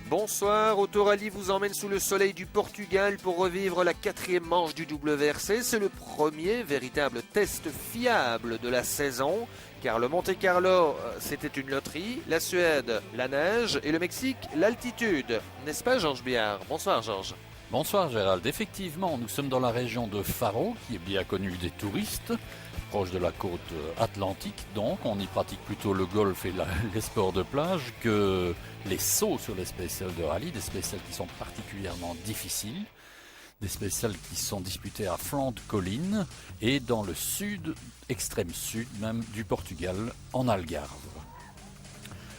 Bonsoir, Autorally vous emmène sous le soleil du Portugal pour revivre la 4e manche du WRC. C'est le premier véritable test fiable de la saison, car le Monte-Carlo, c'était une loterie, la Suède, la neige, et le Mexique, l'altitude. N'est-ce pas, Georges Biard? Bonsoir, Georges. Bonsoir, Gérald. Effectivement, nous sommes dans la région de Faro, qui est bien connue des touristes, proche de la côte atlantique. Donc, on y pratique plutôt le golf et les sports de plage que les sauts sur les spéciales de rallye, des spéciales qui sont particulièrement difficiles, des spéciales qui sont disputées à flanc de colline et dans le sud, extrême sud même du Portugal, en Algarve.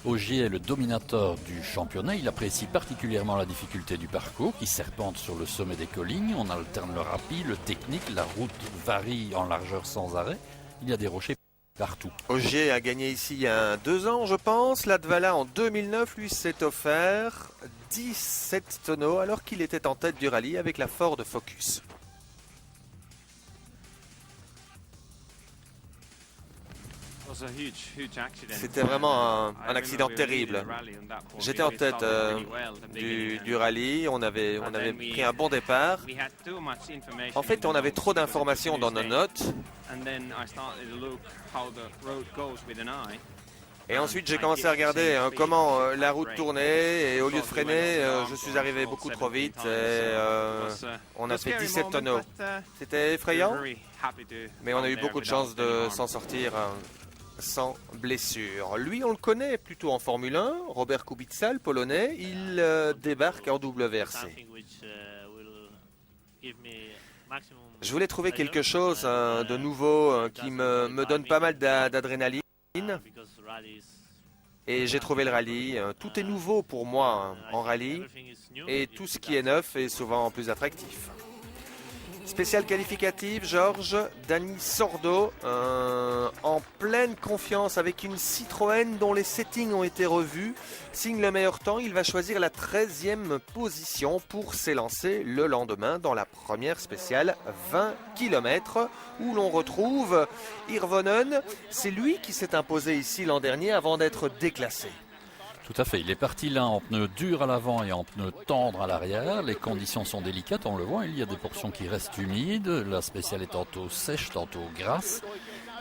Ogier est le dominateur du championnat, il apprécie particulièrement la difficulté du parcours qui serpente sur le sommet des collines, on alterne le rapide, le technique, la route varie en largeur sans arrêt, il y a des rochers partout. Ogier a gagné ici il y a 2 ans, je pense. Latvala en 2009, lui, s'est offert 17 tonneaux alors qu'il était en tête du rallye avec la Ford Focus. C'était vraiment un accident terrible. J'étais en tête du rallye, on avait pris un bon départ. En fait, on avait trop d'informations dans nos notes. Et ensuite, j'ai commencé à regarder comment la route tournait et au lieu de freiner, je suis arrivé beaucoup trop vite et on a fait 17 tonneaux. C'était effrayant, mais on a eu beaucoup de chance de s'en sortir sans blessure. Lui, on le connaît plutôt en Formule 1, Robert Kubica, le Polonais, il débarque en WRC. Je voulais trouver quelque chose de nouveau qui me donne pas mal d'adrénaline. Et j'ai trouvé le rallye. Tout est nouveau pour moi en rallye. Et tout ce qui est neuf est souvent plus attractif. Spécial qualificatif, Georges, Dani Sordo, en pleine confiance avec une Citroën dont les settings ont été revus, signe le meilleur temps. Il va choisir la 13e position pour s'élancer le lendemain dans la première spéciale 20 km où l'on retrouve Hirvonen. C'est lui qui s'est imposé ici l'an dernier avant d'être déclassé. Tout à fait, il est parti là en pneus durs à l'avant et en pneus tendres à l'arrière. Les conditions sont délicates, on le voit, il y a des portions qui restent humides. La spéciale est tantôt sèche, tantôt grasse.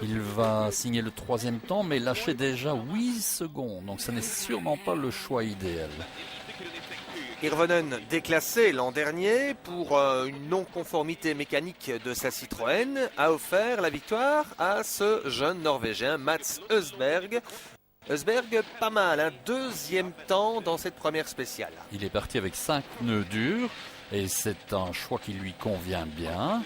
Il va signer le 3e temps, mais lâcher déjà 8 secondes. Donc ce n'est sûrement pas le choix idéal. Hirvonen déclassé l'an dernier pour une non-conformité mécanique de sa Citroën a offert la victoire à ce jeune Norvégien Mats Østberg. Østberg, pas mal, 2e temps dans cette première spéciale. Il est parti avec 5 pneus durs et c'est un choix qui lui convient bien.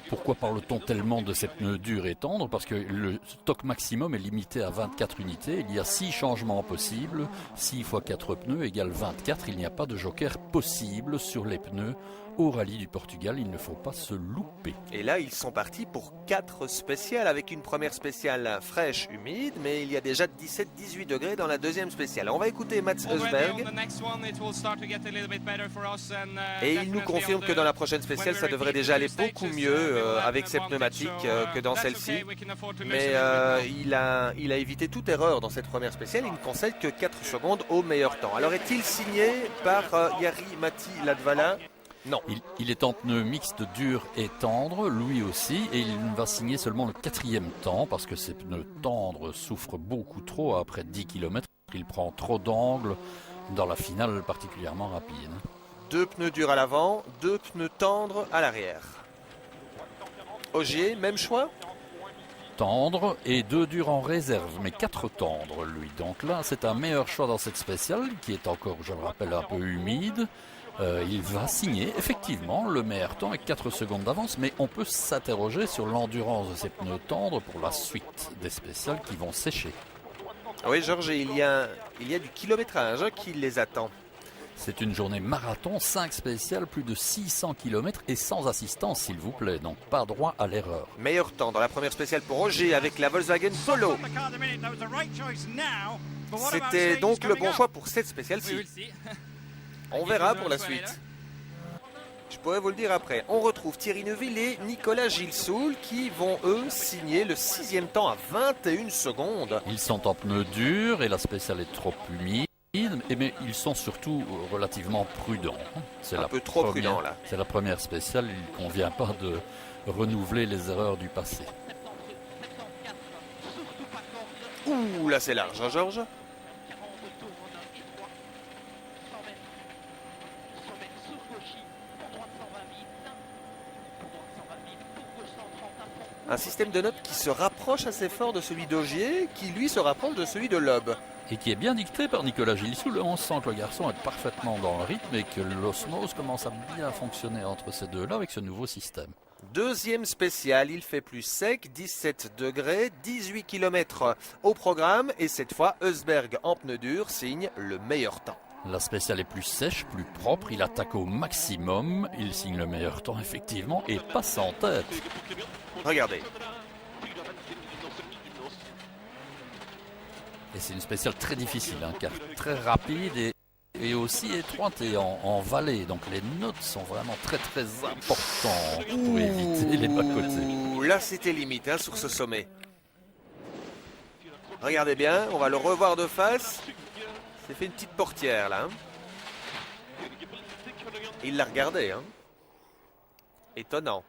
Pourquoi parle-t-on tellement de ces pneus durs et tendres? Parce que le stock maximum est limité à 24 unités. Il y a 6 changements possibles. 6 x 4 pneus égale 24. Il n'y a pas de joker possible sur les pneus. Au rallye du Portugal, il ne faut pas se louper. Et là, ils sont partis pour 4 spéciales avec une première spéciale fraîche, humide, mais il y a déjà 17-18 degrés dans la 2e spéciale. On va écouter Mats Østberg. Et il nous confirme que dans la prochaine spéciale, ça devrait déjà aller beaucoup mieux avec ces pneumatiques que dans celle-ci. Mais il a évité toute erreur dans cette première spéciale. Il ne concède que 4 secondes au meilleur temps. Alors est-il signé par Jari-Matti Latvala? Non. Il est en pneu mixte dur et tendre, lui aussi, et il va signer seulement le 4e temps parce que ces pneus tendres souffrent beaucoup trop après 10 km. Il prend trop d'angles dans la finale particulièrement rapide. 2 pneus durs à l'avant, 2 pneus tendres à l'arrière. Ogier, même choix? Tendre et 2 durs en réserve, mais 4 tendres lui. Donc là, c'est un meilleur choix dans cette spéciale qui est encore, je le rappelle, un peu humide. Il va signer effectivement le meilleur temps avec 4 secondes d'avance, mais on peut s'interroger sur l'endurance de ces pneus tendres pour la suite des spéciales qui vont sécher. Oui, Georges, il y a du kilométrage qui les attend. C'est une journée marathon, 5 spéciales, plus de 600 km et sans assistance s'il vous plaît, donc pas droit à l'erreur. Meilleur temps dans la première spéciale pour Ogier avec la Volkswagen Polo. C'était donc le bon choix pour cette spéciale-ci. On verra pour la suite. Je pourrais vous le dire après. On retrouve Thierry Neuville et Nicolas Gilsoul qui vont, eux, signer le 6e temps à 21 secondes. Ils sont en pneus durs et la spéciale est trop humide. Mais ils sont surtout relativement prudents. C'est un peu trop prudent là. C'est la première spéciale, il ne convient pas de renouveler les erreurs du passé. Ouh, là c'est large, hein, Georges? Un système de notes qui se rapproche assez fort de celui d'Ogier, qui lui se rapproche de celui de Loeb. Et qui est bien dicté par Nicolas Gilsoul. On sent que le garçon est parfaitement dans le rythme et que l'osmose commence à bien fonctionner entre ces deux-là avec ce nouveau système. Deuxième spécial, il fait plus sec, 17 degrés, 18 km au programme. Et cette fois, Eusberg en pneus durs signe le meilleur temps. La spéciale est plus sèche, plus propre, il attaque au maximum, il signe le meilleur temps effectivement et passe en tête. Regardez. Et c'est une spéciale très difficile, hein, car très rapide et aussi étroite et en vallée. Donc les notes sont vraiment très très importantes pour éviter les bas-côtés. Là c'était limite hein, sur ce sommet. Regardez bien, on va le revoir de face. C'est fait une petite portière là. Il l'a regardé. Hein. Étonnant.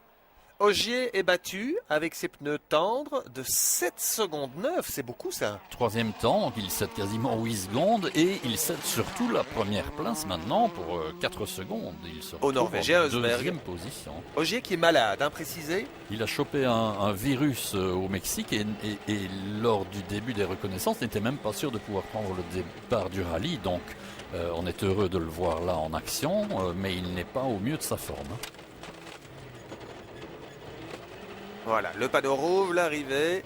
Ogier est battu avec ses pneus tendres de 7 secondes 9, c'est beaucoup ça. Troisième temps, il cède quasiment 8 secondes et il cède surtout la première place maintenant pour 4 secondes. Il se au Norvégien, en deuxième position. Ogier qui est malade, hein, précisé. Il a chopé un virus au Mexique et lors du début des reconnaissances n'était même pas sûr de pouvoir prendre le départ du rallye. Donc on est heureux de le voir là en action, mais il n'est pas au mieux de sa forme. Voilà, le panneau rouge, l'arrivée.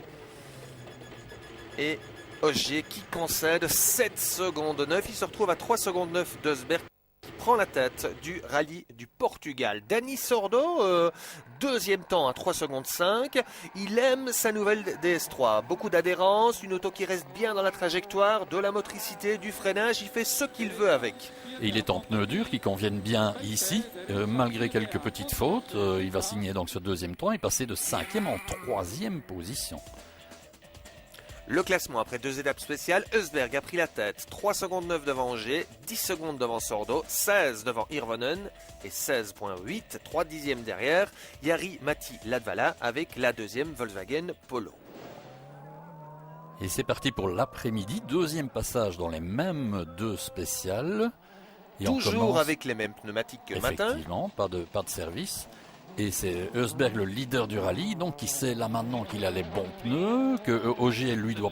Et Ogier qui concède 7 secondes 9. Il se retrouve à 3 secondes 9 d'Eusberg qui prend la tête du rallye du Portugal. Dani Sordo, deuxième temps à 3 secondes 5. Il aime sa nouvelle DS3. Beaucoup d'adhérence, une auto qui reste bien dans la trajectoire, de la motricité, du freinage. Il fait ce qu'il veut avec. Et il est en pneus durs qui conviennent bien ici, malgré quelques petites fautes. Il va signer donc ce deuxième temps et passer de 5e en 3e position. Le classement après 2 étapes spéciales, Eusberg a pris la tête. 3 secondes 9 devant Ogier, 10 secondes devant Sordo, 16 devant Hirvonen et 16.8, 3 dixièmes derrière, Jari-Matti Latvala avec la deuxième Volkswagen Polo. Et c'est parti pour l'après-midi, deuxième passage dans les mêmes 2 spéciales. Et toujours avec les mêmes pneumatiques que le matin. Effectivement, pas de service. Et c'est Eusberg le leader du rallye, donc qui sait là maintenant qu'il a les bons pneus, que Ogier lui doit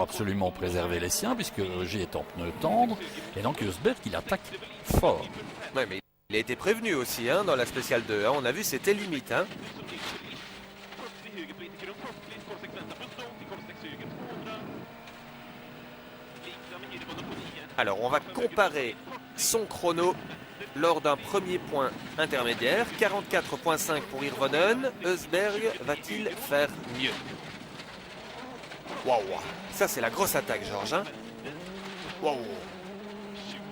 absolument préserver les siens, puisque Ogier est en pneus tendres, et donc Eusberg il attaque fort. Oui, mais il a été prévenu aussi hein, dans la spéciale 2, hein. On a vu c'était limite. Hein. Alors on va comparer son chrono lors d'un premier point intermédiaire. 44.5 pour Hirvonen. Eusberg va-t-il faire mieux? Waouh, ça c'est la grosse attaque Georges. Hein. Waouh.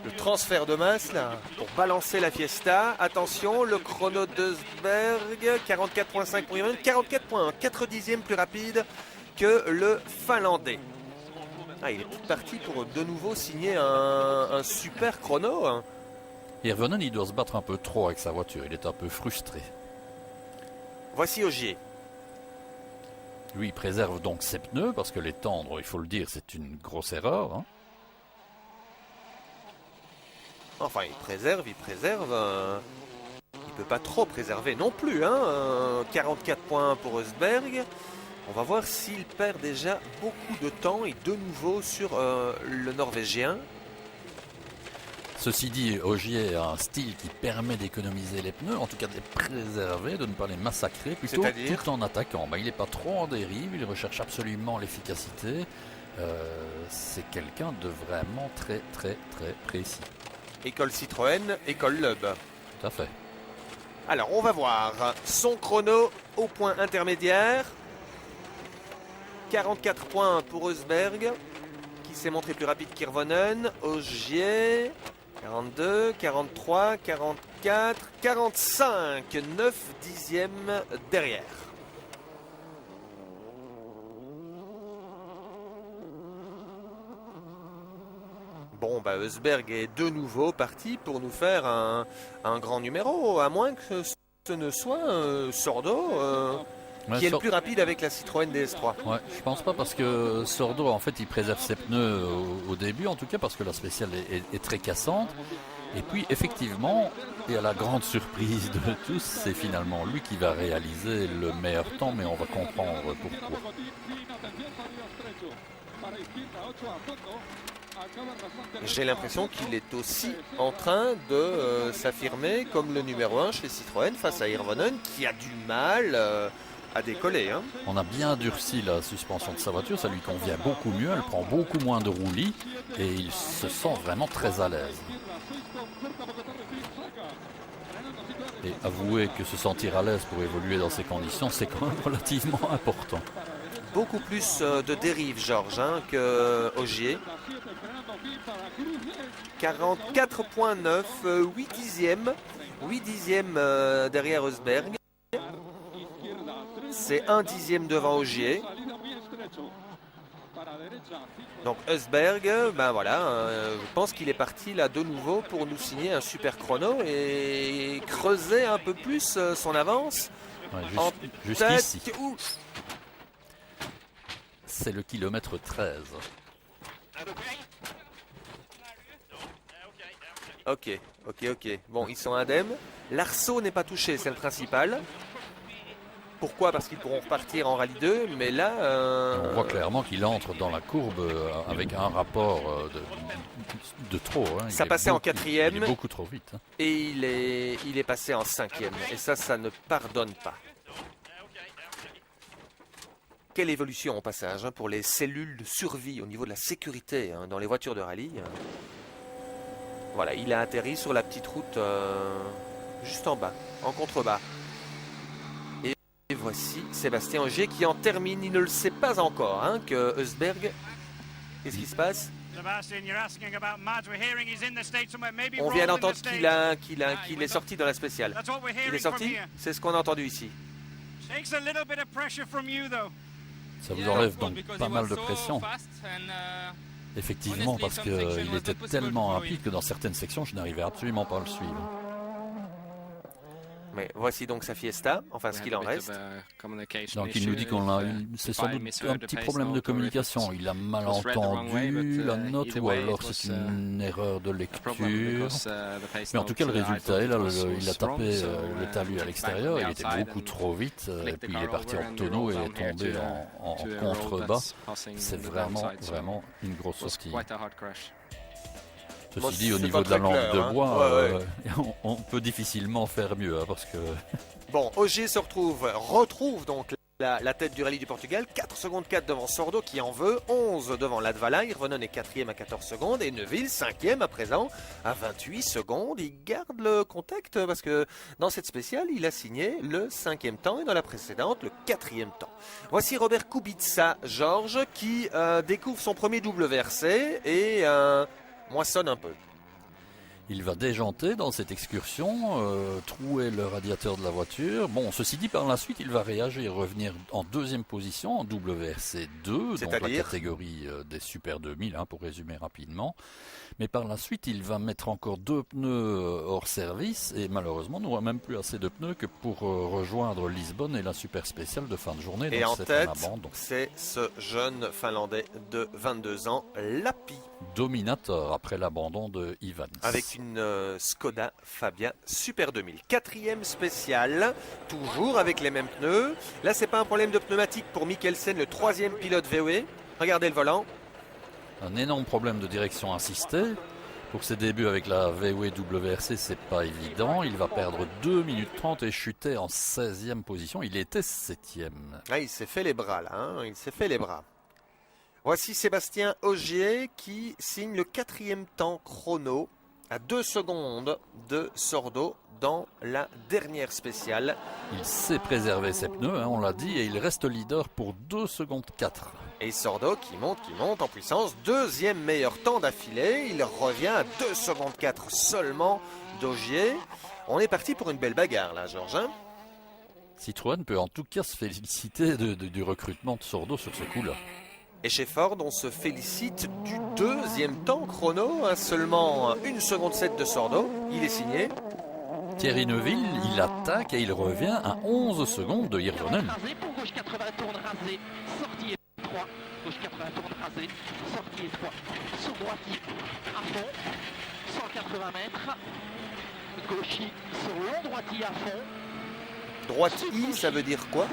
Le transfert de masse là pour balancer la Fiesta. Attention, le chrono d'Eusberg. 44.5 pour Hirvonen. 44.1, 4 dixièmes plus rapide que le Finlandais. Ah, il est parti pour de nouveau signer un super chrono. Hein. Hirvonen, il doit se battre un peu trop avec sa voiture. Il est un peu frustré. Voici Ogier. Lui, il préserve donc ses pneus parce que les tendres, il faut le dire, c'est une grosse erreur. Hein. Enfin, il préserve. Il peut pas trop préserver non plus. Hein. 44 points pour Eusberg. On va voir s'il perd déjà beaucoup de temps et de nouveau sur le Norvégien. Ceci dit, Ogier a un style qui permet d'économiser les pneus, en tout cas de les préserver, de ne pas les massacrer, plutôt tout en attaquant. Il n'est pas trop en dérive, il recherche absolument l'efficacité. C'est quelqu'un de vraiment très très très précis. École Citroën, école Loeb. Tout à fait. Alors on va voir son chrono au point intermédiaire. 44 points pour Eusberg, qui s'est montré plus rapide qu'Hirvonen. Ogier, 42, 43, 44, 45, 9 dixièmes derrière. Bon, bah, Eusberg est de nouveau parti pour nous faire un grand numéro, à moins que ce ne soit Sordo qui est le plus rapide avec la Citroën DS3. Ouais, je pense pas parce que Sordo, en fait, il préserve ses pneus au début, en tout cas, parce que la spéciale est très cassante. Et puis, effectivement, et à la grande surprise de tous, c'est finalement lui qui va réaliser le meilleur temps, mais on va comprendre pourquoi. J'ai l'impression qu'il est aussi en train de s'affirmer comme le numéro 1 chez Citroën face à Hirvonen qui a du mal à décoller. Hein. On a bien durci la suspension de sa voiture, ça lui convient beaucoup mieux, elle prend beaucoup moins de roulis et il se sent vraiment très à l'aise. Et avouez que se sentir à l'aise pour évoluer dans ces conditions, c'est quand même relativement important. Beaucoup plus de dérive, Georges, hein, que Ogier. 44.9, 8 dixièmes. 8 dixièmes derrière Eusberg. C'est 1 dixième devant Ogier. Donc Eusberg, ben voilà, je pense qu'il est parti là de nouveau pour nous signer un super chrono et creuser un peu plus son avance. Ouais, jusqu'ici. C'est le kilomètre 13. Ok. Bon, ils sont indemnes. L'arceau n'est pas touché, c'est le principal. Pourquoi? Parce qu'ils pourront repartir en Rallye 2, mais là... On voit clairement qu'il entre dans la courbe avec un rapport de trop. Hein. Ça passait en 4e. Il est beaucoup trop vite. Hein. Et il est passé en 5e. Et ça ne pardonne pas. Quelle évolution au passage hein, pour les cellules de survie au niveau de la sécurité hein, dans les voitures de rallye. Voilà, il a atterri sur la petite route juste en bas, en contrebas. Et voici Sébastien Ogier qui en termine. Il ne le sait pas encore hein, que Eusberg... Qu'est-ce qui se passe? On vient d'entendre qu'il est sorti dans la spéciale. Il est sorti? C'est ce qu'on a entendu ici. Ça vous enlève donc pas mal de pression. Effectivement, parce qu'il était tellement rapide que dans certaines sections, je n'arrivais absolument pas à le suivre. Mais voici donc sa Fiesta, enfin ce qu'il en reste. Donc il nous dit qu'on a c'est sans doute un petit problème de communication. Il a mal entendu la note ou alors c'est une erreur de lecture. Mais en tout cas le résultat est là, il a tapé le talus à l'extérieur, il était beaucoup trop vite, et puis il est parti en tonneau et est tombé en contrebas. C'est vraiment une grosse sortie. Ceci dit, au niveau de la lampe de bois, on peut difficilement faire mieux. Hein, parce que... Bon, Ogier retrouve donc la tête du rallye du Portugal. 4 secondes 4 devant Sordo qui en veut. 11 devant Latvala. Hirvonen est 4e à 14 secondes. Et Neuville 5e à présent à 28 secondes. Il garde le contact parce que dans cette spéciale, il a signé le 5e temps et dans la précédente, le 4e temps. Voici Robert Kubica, Georges, qui découvre son premier WRC et... moissonne un peu. Il va déjanter dans cette excursion, trouer le radiateur de la voiture. Bon, ceci dit, par la suite, il va réagir, revenir en deuxième position en WRC 2, donc la catégorie des Super 2000, hein, pour résumer rapidement. Mais par la suite, il va mettre encore 2 pneus hors service et malheureusement, n'aura même plus assez de pneus que pour rejoindre Lisbonne et la super spéciale de fin de journée. Et en tête, c'est ce jeune Finlandais de 22 ans, Lappi. Dominateur après l'abandon de Ivans. Avec une Skoda Fabia Super 2000. 4e spéciale, toujours avec les mêmes pneus. Là, c'est pas un problème de pneumatique pour Mikkelsen, le 3e pilote VW. Regardez le volant. Un énorme problème de direction assistée. Pour ses débuts avec la VW WRC, c'est pas évident. Il va perdre 2 minutes 30 et chuter en 16e position. Il était 7e. Ah, il s'est fait les bras là, hein. Il s'est fait les bras. Voici Sébastien Ogier qui signe le 4e temps chrono à 2 secondes de Sordo dans la dernière spéciale. Il sait préserver ses pneus, hein, on l'a dit, et il reste leader pour 2 secondes 4. Et Sordo qui monte en puissance. Deuxième meilleur temps d'affilée. Il revient à 2 secondes 4 seulement d'Ogier. On est parti pour une belle bagarre là, Georges. Hein. Citroën peut en tout cas se féliciter du recrutement de Sordo sur ce coup-là. Et chez Ford, on se félicite du deuxième temps chrono, à seulement 1 seconde 7 de Sordo. Il est signé. Thierry Neuville, il attaque et il revient à 11 secondes de Hirvonen. Pour gauche 80 tourne rasé, sortie et 3. Gauche 80 tourne rasé, sortie et 3. Sur droitier à fond, 180 mètres. Gauchis sur long droitier à fond. Droite I, ça veut dire quoi?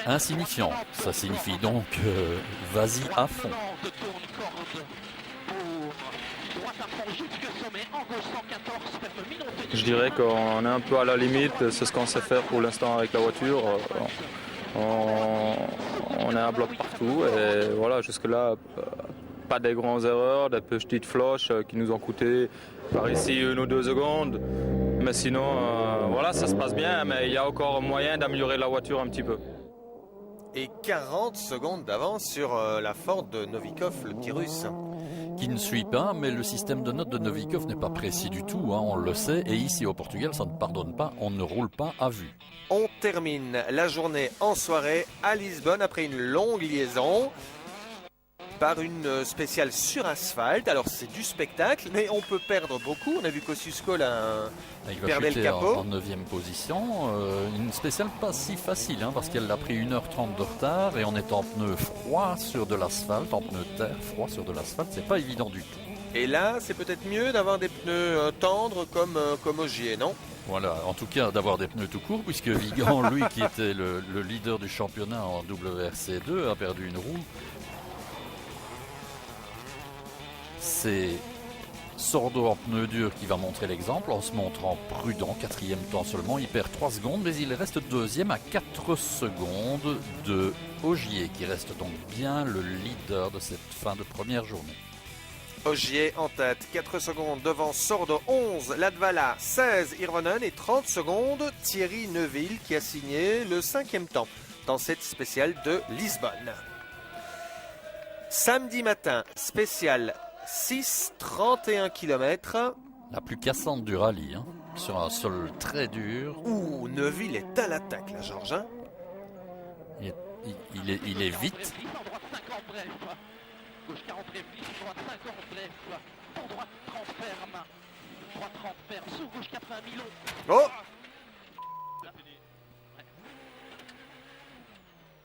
Insignifiant. Ça signifie donc vas-y à fond. Je dirais qu'on est un peu à la limite, c'est ce qu'on sait faire pour l'instant avec la voiture. On est un bloc partout et voilà, jusque-là, pas des grandes erreurs, des petites floches qui nous ont coûté par ici 1 ou 2 secondes. Mais sinon, voilà, ça se passe bien, mais il y a encore moyen d'améliorer la voiture un petit peu. Et 40 secondes d'avance sur la Ford de Novikov, le petit russe. Qui ne suit pas, mais le système de notes de Novikov n'est pas précis du tout, hein, on le sait, et ici au Portugal, ça ne pardonne pas, on ne roule pas à vue. On termine la journée en soirée à Lisbonne après une longue liaison par une spéciale sur asphalte. Alors c'est du spectacle, mais on peut perdre beaucoup. On a vu Kosciuszko là perdait le capot. En 9e position, une spéciale pas si facile, hein, parce qu'elle a pris 1h30 de retard et on est en pneu froid sur de l'asphalte, en pneu terre froid sur de l'asphalte, c'est pas évident du tout. Et là, c'est peut-être mieux d'avoir des pneus tendres comme Ogier, non? Voilà, en tout cas d'avoir des pneus tout courts, puisque Vigan, lui qui était le leader du championnat en WRC2, a perdu une roue. C'est Sordo en pneu dur qui va montrer l'exemple en se montrant prudent, 4e temps seulement, il perd 3 secondes mais il reste 2e à 4 secondes de Ogier qui reste donc bien le leader de cette fin de première journée. Ogier en tête, 4 secondes devant Sordo, 11 Latvala, 16 Hirvonen et 30 secondes Thierry Neuville qui a signé le 5e temps dans cette spéciale de Lisbonne. Samedi matin, spéciale 6, 31 km. La plus cassante du rallye, hein, sur un sol très dur. Ouh, Neuville est à l'attaque là, Georges. Hein. Il est vite. Gauche 40 réfléchis, droite 50 lève, pour droite 30 ferme, droite 30 ferme, sous gauche 80 Milon. Oh!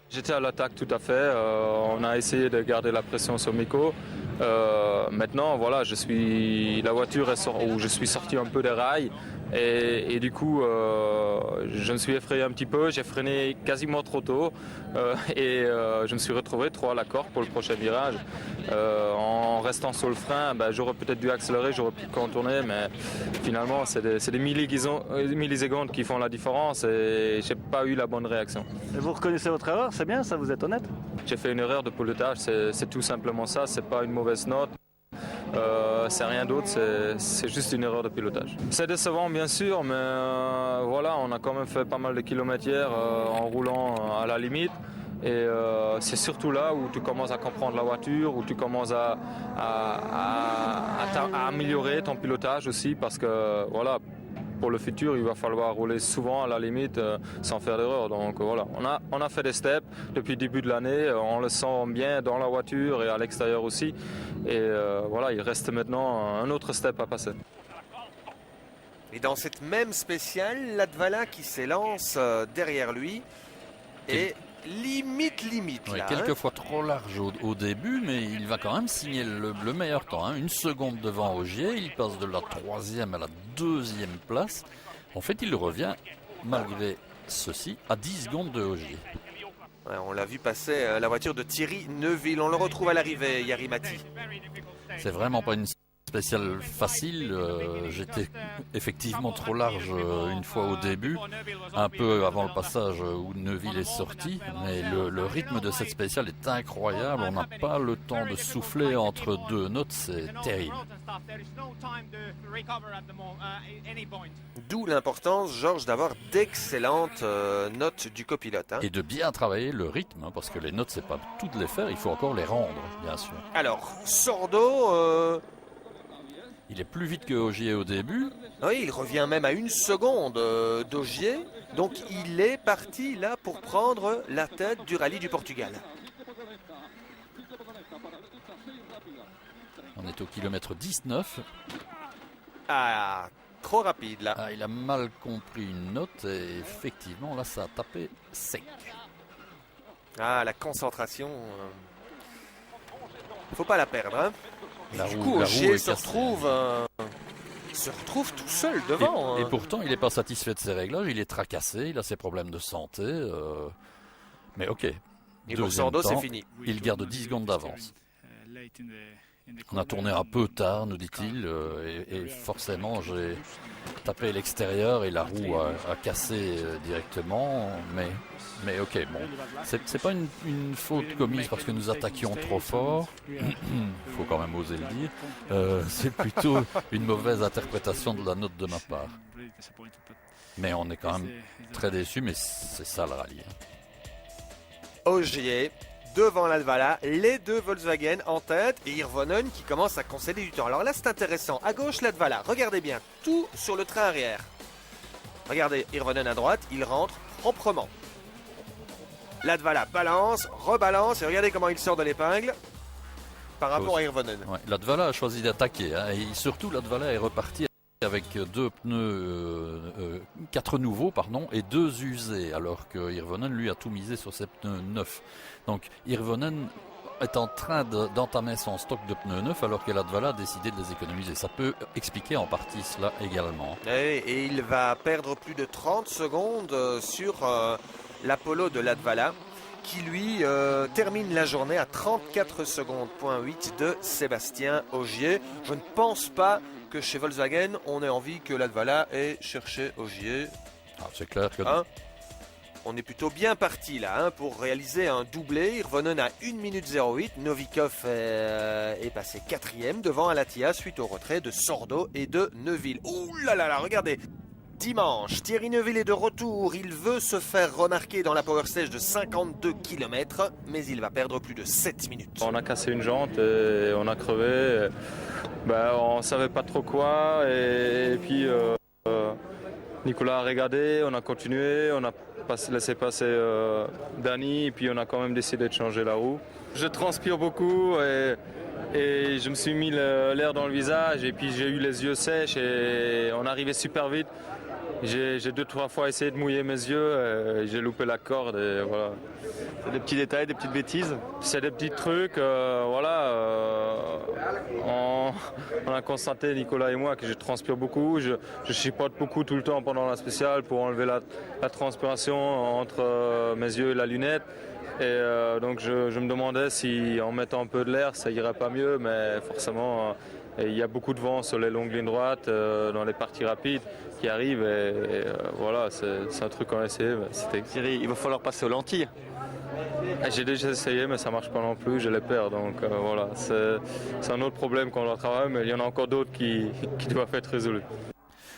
J'étais à l'attaque tout à fait, on a essayé de garder la pression sur Miko. Maintenant, voilà, la voiture est où je suis sorti un peu des rails et du coup, je me suis effrayé un petit peu, j'ai freiné quasiment trop tôt et je me suis retrouvé trop à l'accord pour le prochain virage. En restant sur le frein, j'aurais peut-être dû accélérer, j'aurais pu contourner, mais finalement, c'est des millisecondes qui font la différence et j'ai pas eu la bonne réaction. Et vous reconnaissez votre erreur, c'est bien ça, vous êtes honnête? J'ai fait une erreur de pilotage, c'est tout simplement ça, c'est pas une mauvaise note. C'est rien d'autre, c'est juste une erreur de pilotage. C'est décevant bien sûr, mais voilà, on a quand même fait pas mal de kilomètres hier en roulant à la limite. Et c'est surtout là où tu commences à comprendre la voiture, où tu commences à améliorer ton pilotage aussi, parce que voilà, pour le futur, il va falloir rouler souvent à la limite sans faire d'erreur. Donc voilà, on a fait des steps depuis le début de l'année, on le sent bien dans la voiture et à l'extérieur aussi. Et voilà, il reste maintenant un autre step à passer. Et dans cette même spéciale, Latvala qui s'élance derrière lui et limite Ouais, là. quelquefois trop large au début, mais il va quand même signer le meilleur temps. Hein. 1 seconde devant Ogier, il passe de la 3e à la 2e place. En fait, il revient, malgré ceci, à 10 secondes de Ogier. Ouais, on l'a vu passer la voiture de Thierry Neuville. On le retrouve à l'arrivée, Jari-Matti. C'est vraiment pas une spécial facile, j'étais effectivement trop large une fois au début, un peu avant le passage où Neuville est sorti, mais le rythme de cette spéciale est incroyable, on n'a pas le temps de souffler entre deux notes, c'est terrible. D'où l'importance, Georges, d'avoir d'excellentes notes du copilote. Et de bien travailler le rythme, parce que les notes, c'est pas tout de les faire, il faut encore les rendre, bien sûr. Alors, Sordo... Il est plus vite que Ogier au début. Oui, il revient même à 1 seconde d'Ogier. Donc il est parti là pour prendre la tête du rallye du Portugal. On est au kilomètre 19. Ah, trop rapide là. Ah, il a mal compris une note et effectivement là ça a tapé sec. Ah, la concentration. Faut pas la perdre. Hein. Du coup, Ogier se retrouve tout seul devant. Et pourtant, il n'est pas satisfait de ses réglages, il est tracassé, il a ses problèmes de santé. Mais ok. Et pour Sordo, c'est fini. Il garde 10 secondes d'avance. On a tourné un peu tard, nous dit-il, et forcément, j'ai tapé l'extérieur et la roue a cassé directement. Mais ok, bon, c'est pas une faute commise parce que nous attaquions trop fort, il faut quand même oser le dire, c'est plutôt une mauvaise interprétation de la note de ma part. Mais on est quand même très déçus, mais c'est ça le rallye. Ogier devant Latvala, les deux Volkswagen en tête et Hirvonen qui commence à concéder du temps. Alors là c'est intéressant, à gauche Latvala, regardez bien, tout sur le train arrière. Regardez, Hirvonen à droite, il rentre proprement. Latvala balance, rebalance et regardez comment il sort de l'épingle par rapport à Hirvonen. Ouais, Latvala a choisi d'attaquer et surtout Latvala est reparti avec 4 nouveaux et 2 usés alors que Hirvonen lui a tout misé sur ses pneus neufs. Donc Hirvonen est en train d'entamer son stock de pneus neufs alors que Latvala a décidé de les économiser. Ça peut expliquer en partie cela également. Et il va perdre plus de 30 secondes sur l'Apollo de Latvala qui lui termine la journée à 34 secondes, .8 de Sébastien Ogier. Je ne pense pas que chez Volkswagen on ait envie que Latvala ait cherché Ogier. Ah, c'est clair que on est plutôt bien parti là pour réaliser un doublé. Hirvonen à 1 minute 08. Novikov est passé 4e devant Alatia suite au retrait de Sordo et de Neuville. Ouh là là là, regardez. Dimanche, Thierry Neuville est de retour. Il veut se faire remarquer dans la Power Stage de 52 km, mais il va perdre plus de 7 minutes. On a cassé une jante et on a crevé. On ne savait pas trop quoi. Et puis Nicolas a regardé, on a continué, on a laissé passer Dani, et puis on a quand même décidé de changer la roue. Je transpire beaucoup et je me suis mis l'air dans le visage et puis j'ai eu les yeux sèches et on arrivait super vite. J'ai 2-3 fois essayé de mouiller mes yeux et j'ai loupé la corde et voilà. C'est des petits détails, des petites bêtises. C'est des petits trucs, on a constaté, Nicolas et moi, que je transpire beaucoup. Je chipote beaucoup tout le temps pendant la spéciale pour enlever la transpiration entre mes yeux et la lunette. Et donc je me demandais si en mettant un peu de l'air ça irait pas mieux, mais forcément il y a beaucoup de vent sur les longues lignes droites, dans les parties rapides qui arrivent et voilà, c'est un truc qu'on a essayé. Thierry, il va falloir passer aux lentilles. J'ai déjà essayé mais ça marche pas non plus, je les perds, donc voilà, c'est un autre problème qu'on doit travailler, mais il y en a encore d'autres qui doivent être résolus.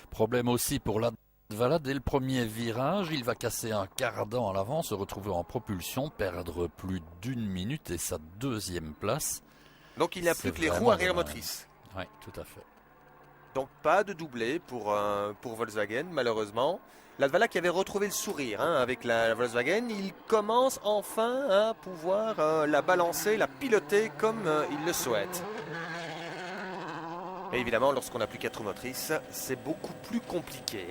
Problème aussi pour Latvala, dès le premier virage, il va casser un cardan à l'avant, se retrouver en propulsion, perdre plus d'1 minute et sa 2e place. Donc il n'a plus que les roues arrière motrices. Oui, tout à fait. Donc pas de doublé pour Volkswagen malheureusement. Latvala qui avait retrouvé le sourire avec la Volkswagen, il commence enfin à pouvoir la balancer, la piloter comme il le souhaite. Et évidemment, lorsqu'on n'a plus 4 roues motrices, c'est beaucoup plus compliqué.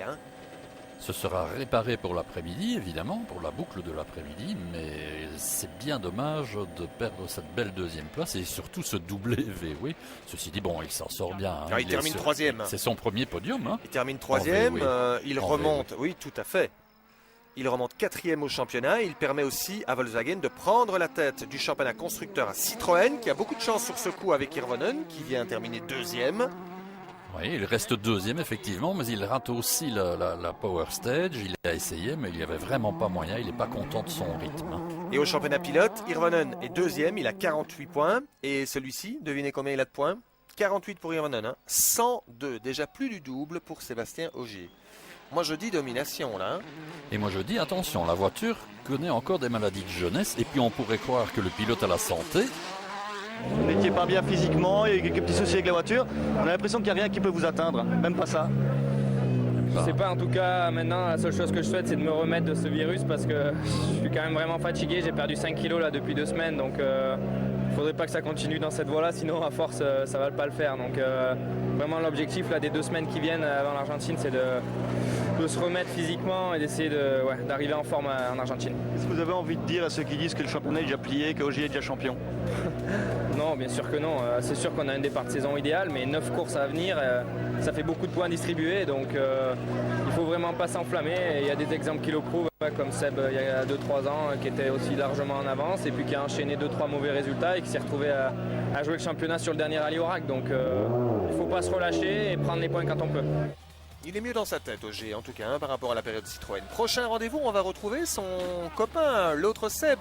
Ce sera réparé pour l'après-midi, évidemment, pour la boucle de l'après-midi, mais c'est bien dommage de perdre cette belle 2e place et surtout ce doublé VW. Ceci dit, bon, il s'en sort bien. Il termine 3e. C'est son premier podium. Il termine 3e, il remonte, oui, tout à fait. Il remonte 4e au championnat. Il permet aussi à Volkswagen de prendre la tête du championnat constructeur à Citroën, qui a beaucoup de chance sur ce coup avec Hirvonen, qui vient terminer 2e. Oui, il reste 2e effectivement, mais il rate aussi la Power Stage. Il a essayé, mais il n'y avait vraiment pas moyen. Il n'est pas content de son rythme. Et au championnat pilote, Hirvonen est 2e, il a 48 points. Et celui-ci, devinez combien il a de points? 48 pour Hirvonen, hein. 102, déjà plus du double pour Sébastien Ogier. Moi je dis domination là. Et moi je dis attention, la voiture connaît encore des maladies de jeunesse. Et puis on pourrait croire que le pilote a la santé. Vous n'étiez pas bien physiquement, il y a eu quelques petits soucis avec la voiture. On a l'impression qu'il n'y a rien qui peut vous atteindre, même pas ça. Je sais pas, en tout cas maintenant la seule chose que je souhaite c'est de me remettre de ce virus parce que je suis quand même vraiment fatigué, j'ai perdu 5 kilos là depuis 2 semaines donc il faudrait pas que ça continue dans cette voie là, sinon à force ça va pas le faire. Donc vraiment l'objectif là des 2 semaines qui viennent avant l'Argentine c'est de se remettre physiquement et d'essayer d'arriver en forme en Argentine. Est-ce que vous avez envie de dire à ceux qui disent que le championnat est déjà plié, qu'Ogier est déjà champion? Non, bien sûr que non. C'est sûr qu'on a un départ de saison idéal, mais 9 courses à venir, ça fait beaucoup de points distribués, donc il faut vraiment pas s'enflammer. Il y a des exemples qui le prouvent, comme Seb il y a 2-3 ans, qui était aussi largement en avance, et puis qui a enchaîné 2-3 mauvais résultats et qui s'est retrouvé à jouer le championnat sur le dernier rallye au RAC. Donc il faut pas se relâcher et prendre les points quand on peut. Il est mieux dans sa tête, Ogier, en tout cas, hein, par rapport à la période Citroën. Prochain rendez-vous, on va retrouver son copain, l'autre Seb,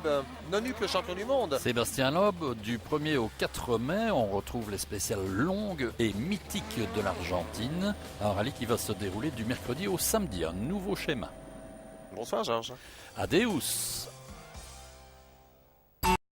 non-up le champion du monde. Sébastien Loeb, du 1er au 4 mai, on retrouve les spéciales longues et mythiques de l'Argentine. Un rallye qui va se dérouler du mercredi au samedi, un nouveau schéma. Bonsoir Georges. Adeus.